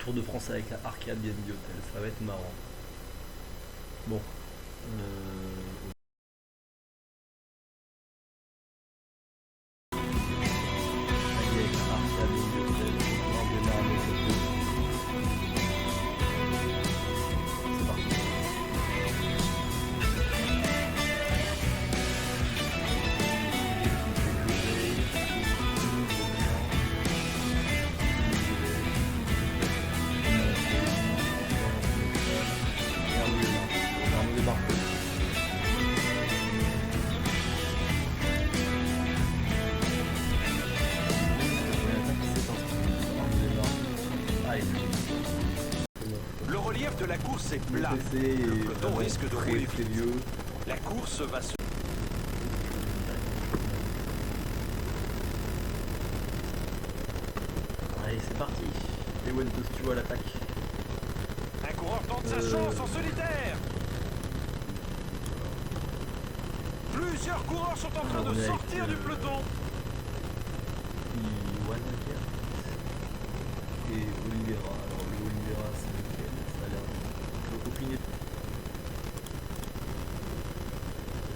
Tour de France avec la Arcade BNB Hotel, ça va être marrant. Bon. Avec la Arcade BNB Hotel, on démarre notre tour. C'est parti. Le relief de la course est plat. Le peloton risque de rouler vite. La course va se... Allez, c'est parti. Ewan Postio à l'attaque. Un coureur tente sa chance en solitaire. Plusieurs coureurs sont en train de sortir du peloton. Iwan et Oliveira. Alors le Oliveira c'est lequel? Ça a l'air de copiner.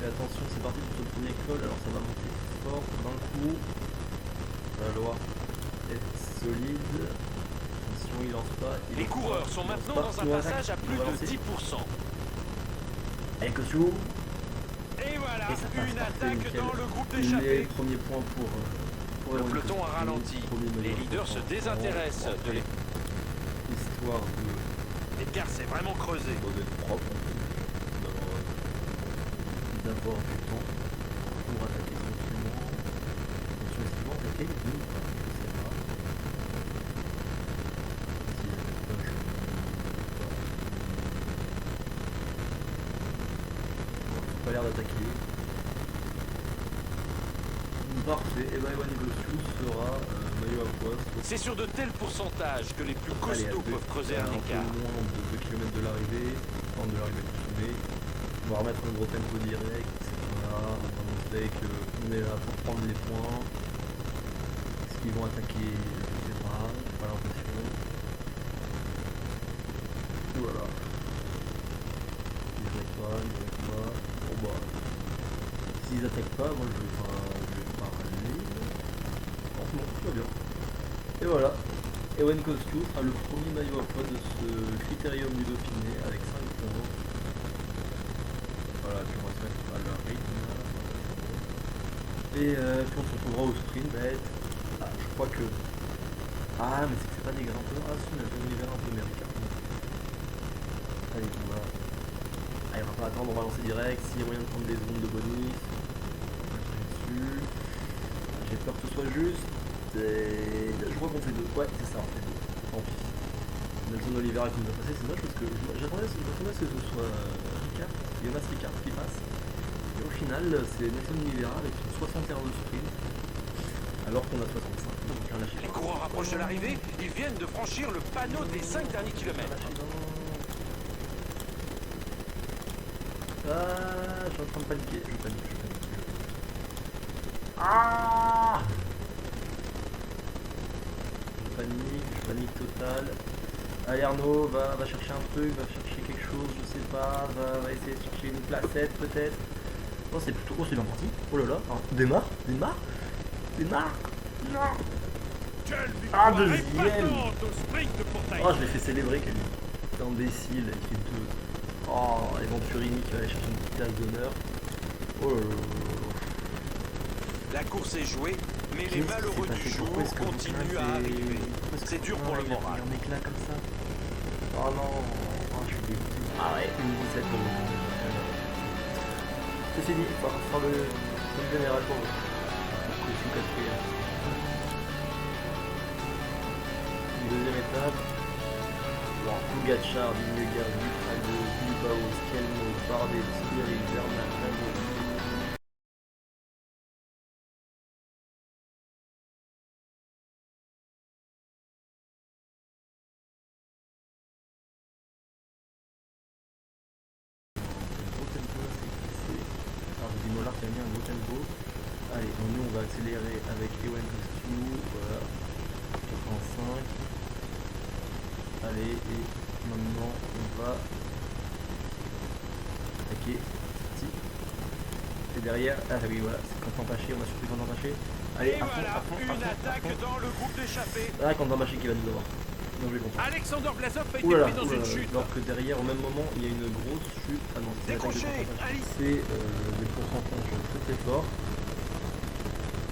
Et attention, c'est parti pour ce premier col. Alors ça va monter fort d'un coup. Ça doit être solide. Attention, il lance pas. Les coureurs sont maintenant dans un passage à plus de 10%. Allez, Kosciuszko. Et voilà, Et ça passe une parfait, attaque nickel. dans le groupe Les d'échappée. premiers points pour Le Ewan peloton Kosciuszko. a ralenti. Les leaders se désintéressent de l'équipe. Histoire de L'écart s'est vraiment creusé. d'être propre, d'avoir du temps pour attaquer tranquillement. Attention, est-ce qu'ils vont attaquer les deux ou pas? Je sais pas. S'ils attaquent pas, je sais pas. Bon, ils ont pas l'air d'attaquer. Parfait, et ben Ewan Kosciuszko sera maillot à pois. C'est sur de tels pourcentages que les plus Allez, costauds peuvent creuser un écart. peu moins de 2 km de l'arrivée, enfin de l'arrivée du sommet. On va remettre un gros tempo direct, etc. On va montrer qu'on est là pour prendre les points. Est-ce qu'ils vont attaquer? Je sais pas, j'ai pas l'impression. Voilà. Ils attaquent pas, ils attaquent pas. Bon bah, s'ils attaquent pas, moi je vais pas aller. Franchement, tout va bien. Et voilà. Ewan Kosciuszko sera le premier maillot à pois de ce critérium du Dauphiné avec 5 points. Voilà, puis on va se mettre à leur rythme. Et puis on se retrouvera au sprint. Ah, je crois que... Ah, mais c'est que c'est pas des grimpeurs. Ah, si, on a fait un univers un peu américain. Allez, on va... Allez, on va pas attendre, on va lancer direct. S'il y a moyen de prendre des secondes de bonus. J'ai peur que ce soit juste. Je crois qu'on fait deux. Ouais, c'est ça, on fait deux. Tant pis. Nelson Oliveira qui nous a passé, c'est dommage parce que j'attendais à ce que ce soit Ricard, Jonas Ricard qui passe. Et au final, c'est Nelson Oliveira avec son 61 de sprint, alors qu'on a 65. Donc on lâche. Les coureurs approchent de l'arrivée, ils viennent de franchir le panneau des 5 derniers kilomètres. Ah, je suis en train de paniquer. Je panique. Ah! Je panique totale. Allez Arnaud, va chercher un truc, va chercher quelque chose, je sais pas, va essayer de chercher une placette peut-être. Oh c'est plutôt... Oh c'est bien parti. Oh là là, démarre. Non. Ah deuxième. Oh je l'ai fait célébrer quel imbécile, il fait deux. Oh et Venturini qui va aller chercher une petite place d'honneur. Oh là là. La course est jouée, mais les malheureux du jour continuent à arriver. C'est dur pour le moral. Un éclat comme ça. Oh non, je suis dégoûté. Ah ouais, une 17 Ceci dit, il faut faire le général pour que je suis quatrième. Une deuxième étape. Bon, Pogacar, Vingegaard, Butrago, Bilbao, Skelmo, Bardet, Thierry, Bernal, Lamo. Mollard qui a mis un gros tempo. Allez, donc nous on va accélérer avec Ewan Kosciuszko, voilà, 85. Allez, et maintenant on va attaquer. Si. Et derrière, ah oui voilà, c'est Quentin Paché, on a surpris Quentin Paché. Allez, Et voilà, une attaque dans le groupe d'échappée. Ah, Quentin Paché qui va nous avoir. Non, je vais comprendre. Alexander Blazov a été pris dans une chute. Alors que derrière, au même moment, il y a une grosse chute. Ah non, c'est décroché, Alice. C'est des pourcentages très forts.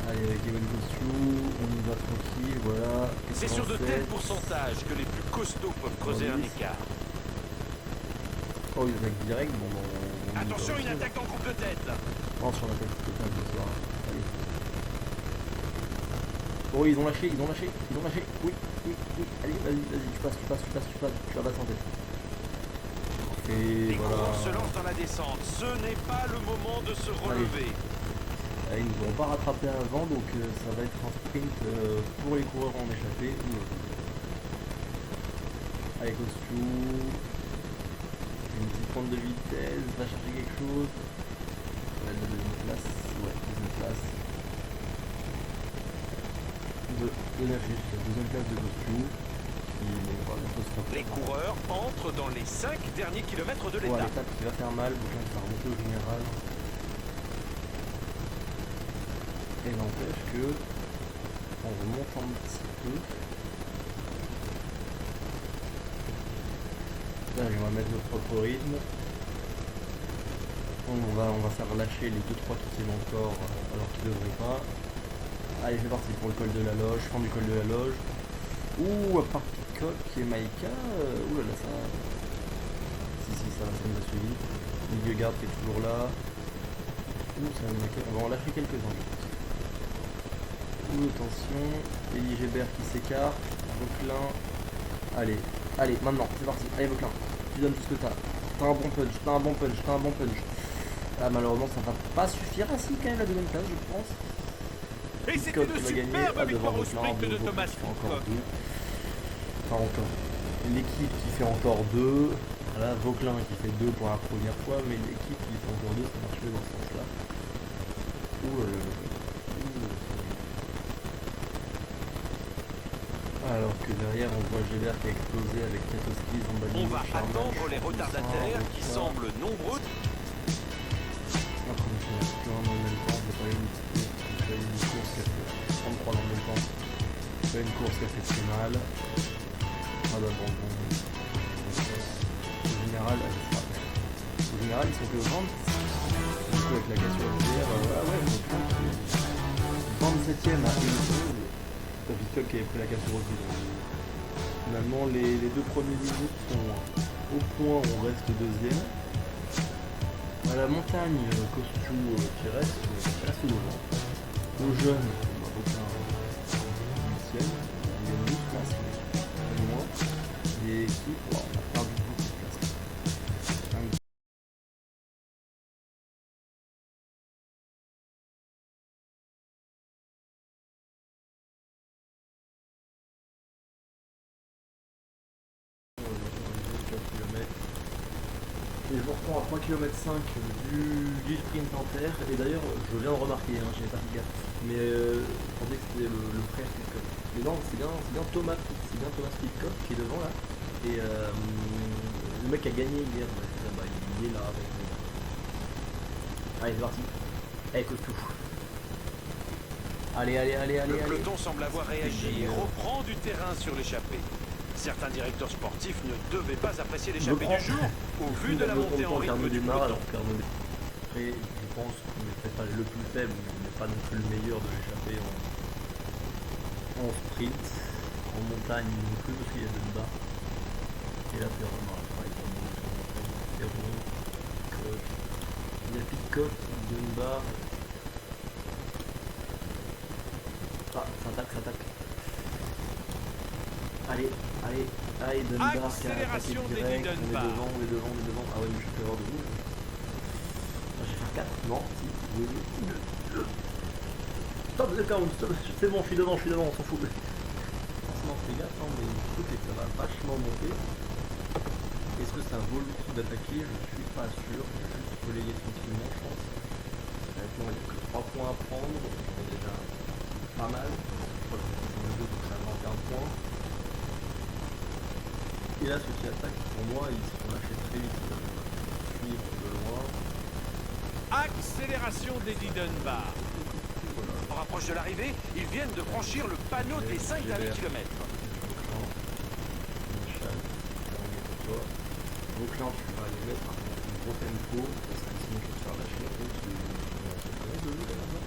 Allez, avec Ewan Gossiou, on y va tranquille, voilà. C'est sur de tels pourcentages que les plus costauds peuvent creuser un écart. Oh, ils attaquent direct, bon, attention, une attaque en groupe de tête. Non, sur la tête, c'est pas ce soir. Allez. Oh, ils ont lâché. Oui. Allez, vas-y, tu passes, tu vas en tête. Les coureurs se lancent dans la descente, ce n'est pas le moment de se relever. Allez, ils ne vont pas rattraper avant, donc ça va être un sprint pour les coureurs en échappée. Allez, costume. Une petite pente de vitesse, va chercher quelque chose. Ça va être la deuxième place. Ouais, deuxième place. Deuxième place de costume. Les coureurs entrent dans les 5 derniers kilomètres de l'étape. Ouais, l'étape qui va faire mal, Bouchin qui va remonter au général. Et n'empêche que on remonte un petit peu. Là, on va mettre notre propre rythme. On va faire lâcher les 2-3 qui tiennent encore alors qu'ils ne devraient pas. Allez, c'est parti pour le col de la loge, fin du col de la loge. Ouh, à part Pitcock et Maïka, ouh là là, ça... Si, ça nous a suivi. Milieu garde qui est toujours là. Ouh, ça va nous marquer. On va en lâcher quelques-uns, je pense. Ouh, attention. Elie Gébert qui s'écarte. Vauclin. Allez, maintenant, c'est parti. Allez, Vauclin, tu donnes tout ce que t'as. T'as un bon punch. Ah, malheureusement, ça va pas suffire. Ah si, quand même, la deuxième place, je pense. Et c'était une superbe victoire au sprint de Thomas Pitcock. Enfin, encore. L'équipe qui fait encore 2. Voilà, Vauclin qui fait 2 pour la première fois, mais l'équipe qui fait encore 2, ça marche mieux dans ce sens-là. Alors que derrière, on voit Gébert qui a explosé avec Katowski, Zambali. On va attendre les retardataires qui semblent nombreux. Après, on finit plus un dans le même temps, c'est pas une course qui a fait 33 dans le même temps. C'est pas une course qui a fait très mal. Ah bah bon. Au général, ils sont que 20. Du coup, avec la cassure hier, donc 27ème à 1 T'as Pitcock qui avait pris la cassure aussi. Finalement, les deux premiers minutes sont au point, on reste deuxième. À la montagne, costume qui reste devant. Aux jeunes, on a aucun 8ème. Il y a 12 places, mais moins. Et équipes, on a perdu beaucoup de places. Et je vous reprends à 3 km 5 du sprint en terre. Et d'ailleurs, je viens de remarquer, hein, j'avais pas fait gaffe, mais je pensais que c'était le frère Pitcock. Mais non, c'est bien Thomas Pitcock qui est devant là. Et le mec a gagné hier, il est là avec nous. Allez, c'est parti. Allez, Costu. Allez. Le peloton semble avoir réagi et reprend du terrain sur l'échappée. Certains directeurs sportifs ne devaient pas apprécier l'échappée du jour au vu de la montée en rythme du peloton. Après, je pense qu'on n'est peut-être pas le plus faible, mais on n'est pas non plus le meilleur de l'échappée en sprint. En montagne non plus, parce qu'il y a Dunbar. Et là, c'est vraiment pareil pour moi. Il y a Pitcock, Dunbar. Ah, ça attaque. Allez, Dunbar qui a attaqué Accélération direct. Dunbar. On est devant. Ah ouais, mais je peux avoir de rouge. Ah, j'ai fait 4. Non, si. Oui. Stop the count, stop. C'est bon, je suis devant, on s'en fout. Franchement, fais gaffe, hein, mais le truc est que ça va vachement monter. Est-ce que ça vaut le coup d'attaquer? Je suis pas sûr. Je vais juste relayer tranquillement, je pense. Maintenant, il n'y a que 3 points à prendre. C'est déjà pas mal. Je crois que c'est 2, donc ça va manquer un point. Et là, ceux qui attaquent, pour moi, ils se font lâcher très vite. Ils doivent suivre de loin. Accélération d'Eddie Dunbar. Voilà. On rapproche de l'arrivée, ils viennent de franchir le panneau des 5 derniers kilomètres. Donc là, tu vas les mettre à un gros tempo, parce que sinon je vais te faire lâcher la route de lui là-bas.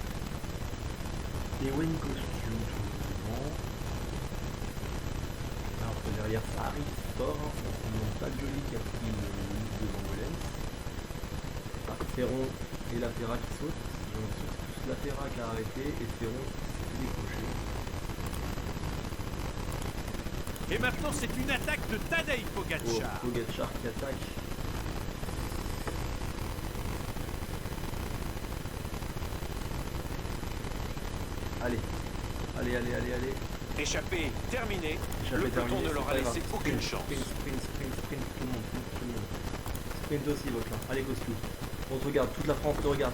Et Wayne Costume, tout devant. Alors que derrière ça arrive fort, hein, ça ne montre pas de joli qui a pris le lead devant Mollens. Ah, Ferron et La Terra qui sautent. J'ai l'impression que c'est plus La Terra qui a arrêté et Ferron s'est décroché. Et maintenant, c'est une attaque de Tadej Oh, Pogačar. Pogačar qui attaque. Allez, allez. Échappé, terminé. Échappé Le peloton terminé, ne leur c'est a pas laissé grave. aucune Sprint, chance. sprint, tout le monde. Sprint aussi, Vauclin. Allez, Coscu. On te regarde, toute la France te regarde,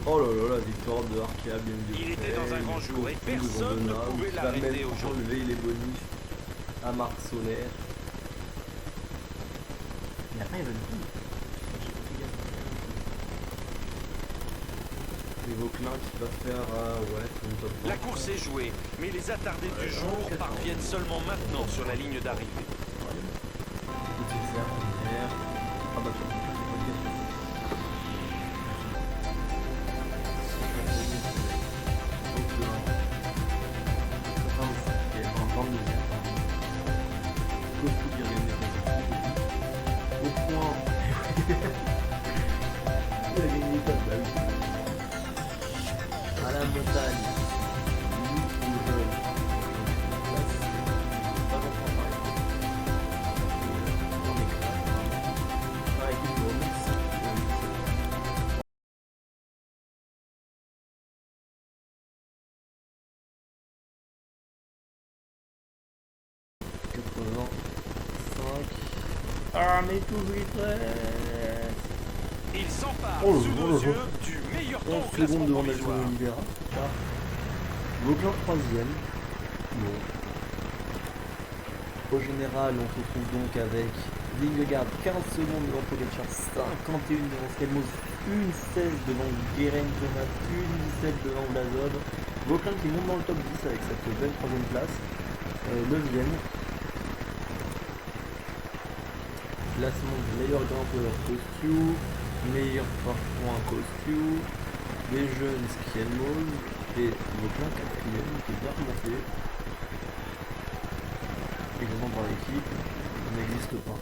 Oh là, victoire de Arkea, bien vu. Il était dans un grand jour et personne ne pouvait l'arrêter aujourd'hui. Enlever les bonus à Marc Soler. Mais après, il va le coup. C'est Vauclin qui va faire son top 1. La course est jouée, mais les attardés du jour parviennent seulement maintenant sur la ligne d'arrivée. Petite serre première. Ah bah tu vois, au point. Il a gagné pas de balle. À la montagne. Ah mais toujours il presse. Il s'empare Oh, sous nos yeux du meilleur temps 11 au classement secondes devant Nelson provisoire. Oliveira. Vauclin 3ème. Bon. Au général, on se retrouve donc avec Vingegaard 15 secondes devant Pogačar, 51 devant Skelmos, 1,16 devant Guerin Thomas, 1,17 devant Vlasov. Vauclin qui monte dans le top 10 avec cette belle 3ème place. 9ème. Classement du meilleur grimpeur Coscu, meilleur parcours Coscu, les jeunes Skelmos et Vauclin 4ème qui est bien remonté. Également par l'équipe, n'existe pas.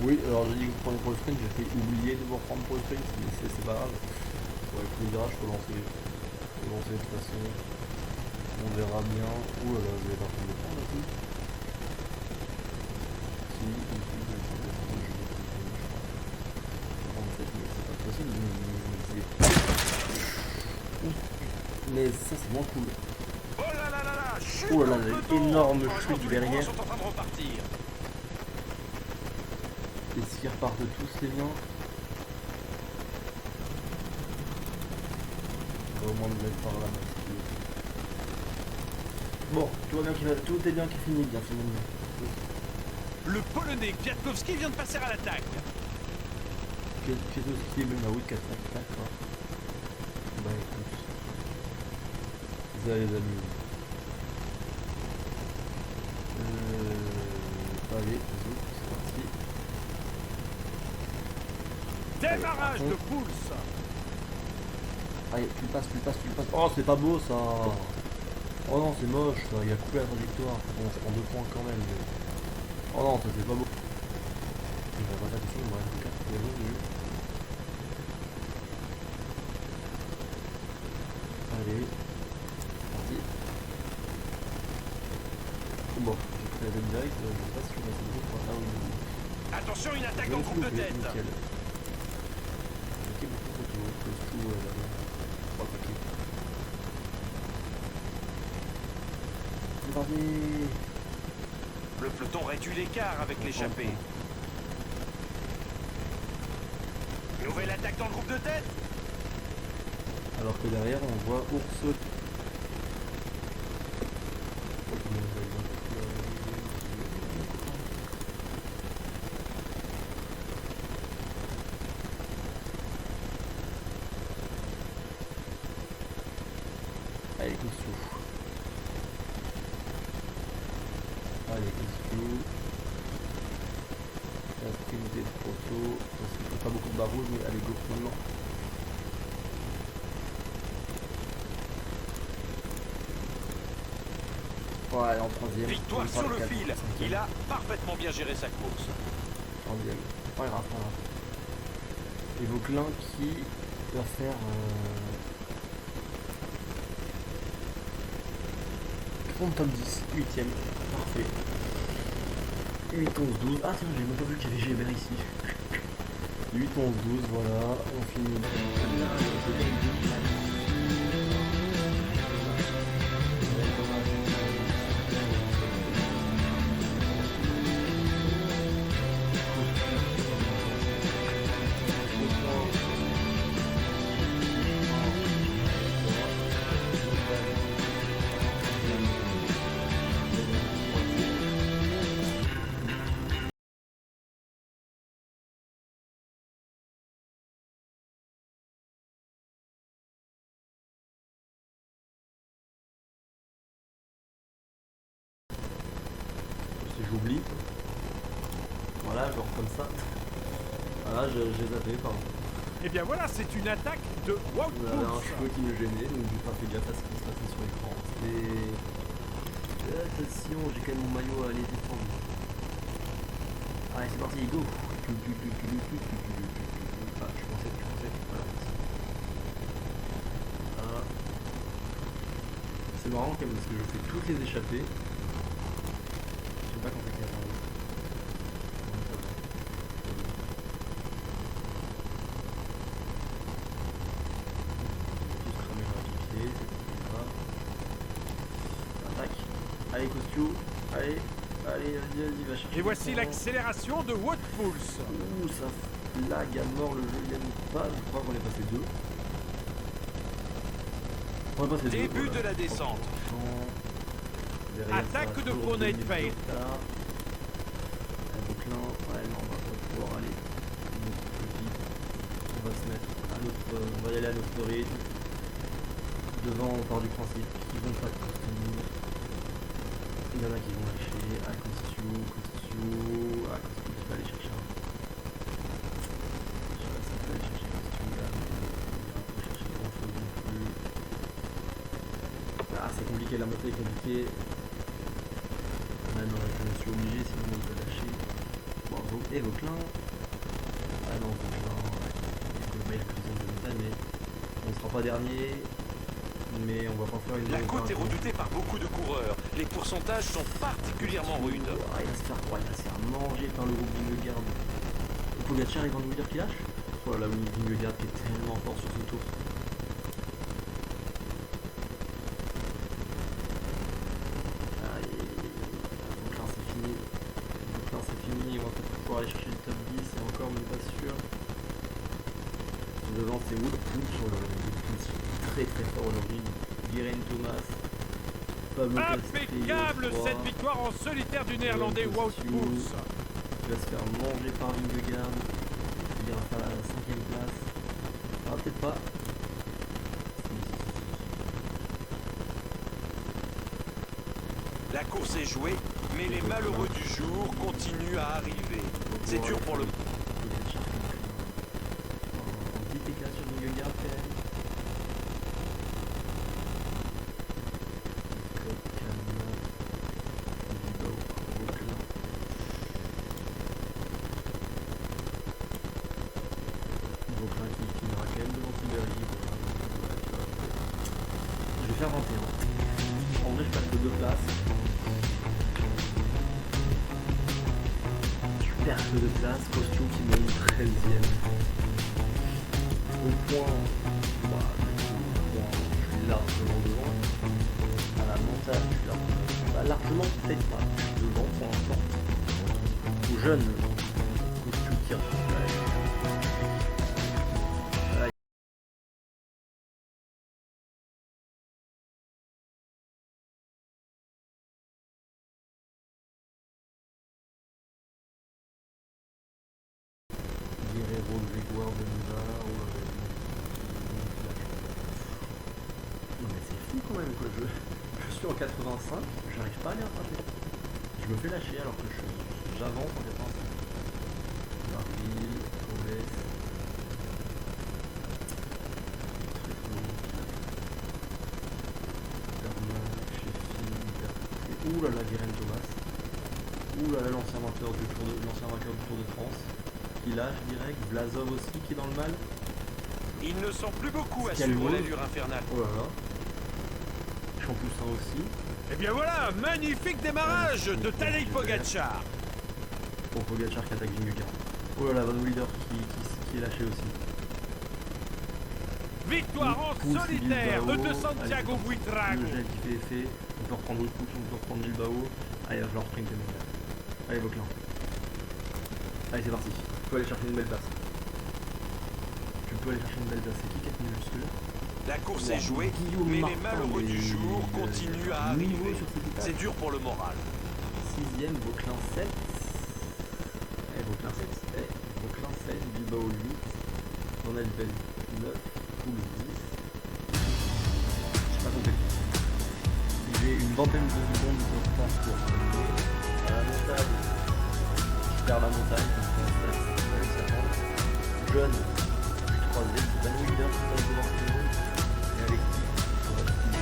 Oui, alors j'ai dit que pour le sprint, j'ai fait oublier de vous reprendre pour le sprint, mais c'est pas grave. Avec le virage, faut lancer de toute façon. On verra bien. Ouh là là, vous allez pas prendre le temps là aussi. Si, c'est pas possible, mais ça c'est moins cool. Oh là là là là, chute Oh là là, dans le une peloton. énorme Heureusement, chute tous les coureurs derrière. sont en train de repartir. Et s'ils repartent tous, c'est bien. On va au moins me mettre par là. Bon, tout est bien qui finit bien finalement. Le Polonais Kwiatkowski vient de passer à l'attaque. Kwiatkowski est même à 4 quoi. Bah écoute. Vous allez les amis. Allez, c'est parti. Démarrage de course. Allez, tu le passes. Oh, c'est pas beau ça. Oh non, c'est moche ça. Il a coupé la trajectoire. Bon, je prends 2 points quand même. Mais... Oh non, ça c'est pas beau. Il va pas taper, moi, 4, il est revenu. Allez, parti. Bon, j'ai pris la deuxième direct, je sais pas si je vais passer le point. Ah oui. Attention, une attaque en groupe de tête. Nickel. Ok, beaucoup de photos, Coscu là-bas. 3 paquets. C'est parti. Le peloton réduit l'écart avec l'échappée. Nouvelle attaque dans le groupe de tête. Alors que derrière on voit Ours. Allez, Kosciu. Allez, Kosciu. La sprintée de Proto. Parce qu'il ne fait pas beaucoup de barreaux, mais allez, go maintenant. Ouais, en troisième. Victoire sur le fil. Il a parfaitement bien géré sa course. Troisième. Pas grave, pas grave. Et Vauclin qui va faire 30 top 10, 8ème. Parfait. 8, 11, 12. Ah tiens, j'ai même pas vu qu'il y avait Gébert ici. 8, 11, 12, voilà. On finit. J'oublie. Voilà, genre comme ça. Voilà, j'ai zappé, pardon. Et bien voilà, c'est une attaque de Wout Il y avait un Poels. cheveu qui me gênait, donc j'ai pas fait gaffe à ce qui se passait sur l'écran. C'était... Attention, j'ai quand même mon maillot à aller défendre. Allez, c'est parti, go. Ah, je pensais. Voilà. Ah. C'est marrant quand même parce que je fais toutes les échappées. Je sais pas quand c'est qu'il y a un... Allez, Kosciu, allez, vas-y, va chercher. Et voici le temps. l'accélération de Wout Poels. Ouh, ça lag à mort, le jeu il aime pas, je crois qu'on est passé 2. On est passé 2. Début de la descente. Attaque de Pronate Fail. Vauclin, ouais, non, on va pas pouvoir aller plus vite. On va se mettre à notre, on va y aller à notre rythme. Devant, on part du principe qu'ils vont pas de continue. Il y en a qui vont lâcher. Ah, Kosciu qui va aller chercher un. Je sais pas si il va aller chercher Kosciu là, mais il va pas chercher grand chose non plus. Ah, c'est compliqué, la montée est compliquée. Ah non, je me suis obligé, sinon il va lâcher. Bon, et Vauclin. Ah non, Vauclin, ouais. Il y a que de montagne, mais on sera pas dernier. Mais on va pas faire une... La côte est redoutée par beaucoup de coureurs. Les pourcentages sont particulièrement rudes. Ah, il va se faire manger par le groupe Vingegaard. Pogacar, il va nous dire qu'il lâche. Oh là, Vingegaard qui est tellement fort sur ce tour. Allez, Vauclin c'est fini. On va peut-être pouvoir aller chercher le top 10, c'est encore même pas sûr. Devant c'est Wout sur le très fort aujourd'hui. Guérin Thomas, Pablo Impeccable Castillo, cette victoire en solitaire du néerlandais Wout Poels. Il va se faire manger par Vingegaard. Il ira faire la 5ème place. Ah, peut-être pas. La course est jouée, mais les malheureux du jour continuent à arriver. C'est dur pour le... Un petit éclat sur Vingegaard quand même. Je vais faire 21. En vrai, je passe de 2 places. Perte de place, Kosciu qui monte 13ème. Au point, je suis largement devant. À la montagne, je suis largement devant. largement peut-être pas devant pour l'instant. Au jeune costume tir. Guerrero, Grégoire, Benza, non mais c'est fou quand même quoi, je suis en 85, j'arrive pas à les rattraper. Je me fais lâcher alors que j'avance en 85. Marville, Coves, Bernard, Sheffield, ouh là là, Guérin Thomas, ouh là là, l'ancien vainqueur du Tour de France. Qui lâche direct, Vlasov aussi qui est dans le mal. Ils ne sont plus beaucoup à suivre l'allure infernale. Oh là là. Champoussin aussi. Et bien voilà, magnifique démarrage de Tadej Pogačar. Pour Pogačar qui attaque Vingegaard. Oh là là, Van Wilder qui est lâché aussi. Victoire en solitaire de Santiago Buitrago. Le gel qui fait effet. On peut reprendre le coup, on peut reprendre Bilbao. Allez, il va falloir sprinter. Allez, Vauclin. Allez, c'est parti. Tu peux aller chercher une belle place. C'est qui qui a tenu jusque-là? La course est jouée, mais les malheureux du jour continuent à arriver. C'est dur pour le moral. 6ème, Vauclin 7. Vauclin 7. Vauclin 7, Bilbao 8. Van Elvel 9. Pouls 10. J'ai pas compté. J'ai une vingtaine de secondes de retard pour la montagne. Je perds la montagne. Jeune, 3ème, Van Wilder qui passe devant tout le monde, et Alexis sur la petite.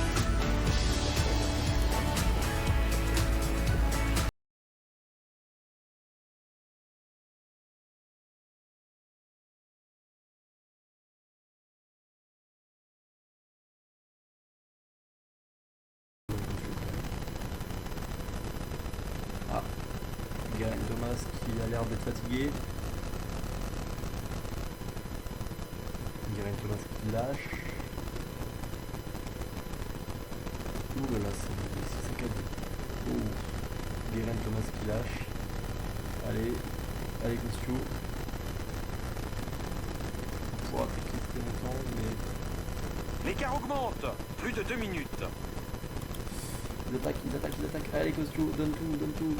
Ah, Gaël Thomas qui a l'air d'être fatigué. Guérin Thomas qui lâche. Ouh là là, c'est cadeau. Oh, Guérin Thomas qui lâche. Allez Costio. On pourra attaquer très longtemps, mais... L'écart augmente, plus de 2 minutes. Ils attaquent. Allez Costio, donne tout.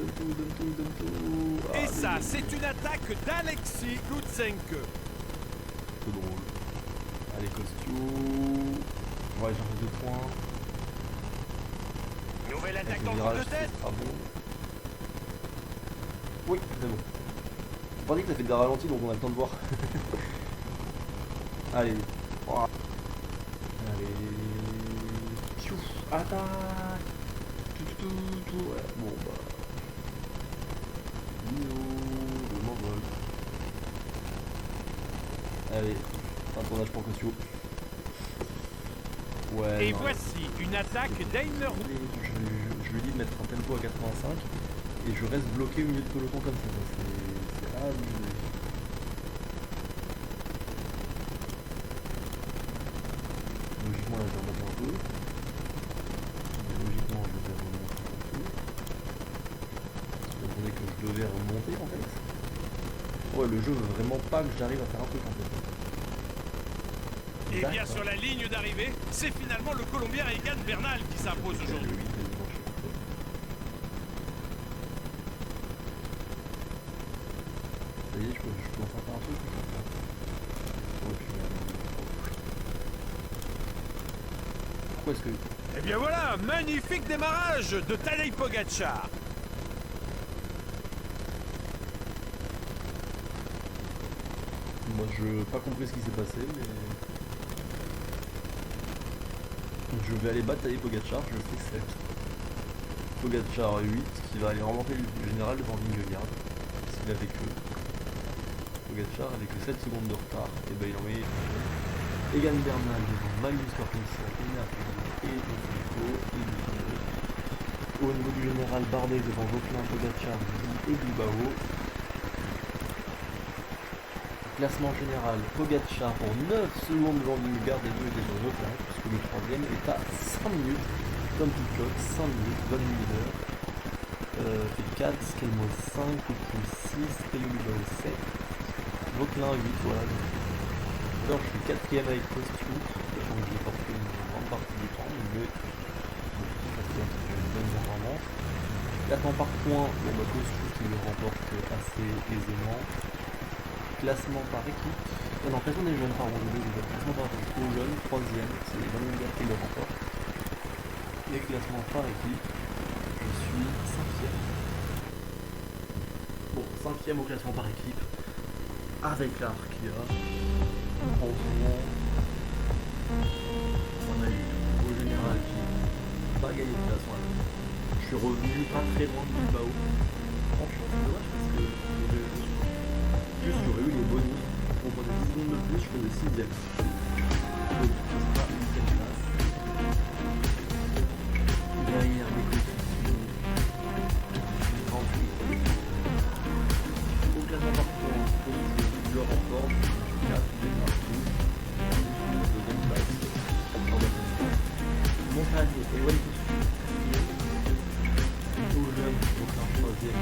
Et ça, c'est une attaque d'Alexis Lutsenko. C'est drôle. Allez Costio. On va aller chercher 2 points. Nouvelle attaque dans le virage, coup de tête. ce sera bon. Oui, c'est bon. On dit que ça fait des ralentis donc on a le temps de voir. Allez. Oh. Allez. Tchouf. Attaque. Tout. Ouais, bon bah. Le m'envole. Allez. Un tournage pour Costio. Ouais. Et non. voici une attaque d'Eimer. Je lui dis de mettre un tempo à 85 et je reste bloqué au milieu de peloton comme ça. C'est abusé. Logiquement là je vais remonter un peu. Logiquement je vais remonter un peu. J'attendais que je devais remonter en fait. Ouais, le jeu veut vraiment pas que j'arrive à faire un truc en fait. Et bien sur la ligne d'arrivée, c'est finalement le Colombien Egan Bernal qui s'impose aujourd'hui. Ça y est, je peux enfin faire un truc. Pourquoi est-ce que... Et bien voilà, magnifique démarrage de Tadej Pogačar. Moi je n'ai pas compris ce qui s'est passé, mais... Je vais aller batailler Pogačar, je sais que c'est Pogačar 8 qui va aller remonter le général devant Vingegaard. S'il avait que Pogačar avec que 7 secondes de retard, et ben il en met Egan Bernal devant Magnus Carlsen, et Nico, au niveau du général Bardet devant Vauclin, Pogačar et Bilbao. Classement général, Pogačar pour 9 secondes devant Vingegaard, les deux étaient sur Vauclin, puisque le troisième est à 5 minutes. Tom Pitcock, 5 minutes, Van Miller fait 4, Skelmos 5, Coucou 6, Payoluba 7, Vauquelin 8, voilà. Alors je suis 4ème avec Post-Shoot, sachant que j'ai porté une grande partie du temps, mais bon, 4ème c'est une bonne performance. Classement par points, bon bah Post-Shoot il le remporte assez aisément. Classement par équipe, non, classement des jeunes, pardon, classement par équipe aux jeunes, 3ème, c'est Van Miller qui le remporte. Et classement par équipe, je suis 5ème. Bon, 5ème au classement par équipe, avec la Arkia. Franchement, on a eu au général qui pas gagné de classement. Je suis revenu pas très loin de Bilbao. Franchement, c'est dommage parce que juste j'aurais eu les bonus. On prenait 10 secondes de plus, je faisais 6ème. Donc, ce sera 8ème place. Derrière les coéquipiers, 38. Au classement par points, je le remporte. 4, Benmarcou, deuxième place. Montagne et One au jeune, donc un 3ème.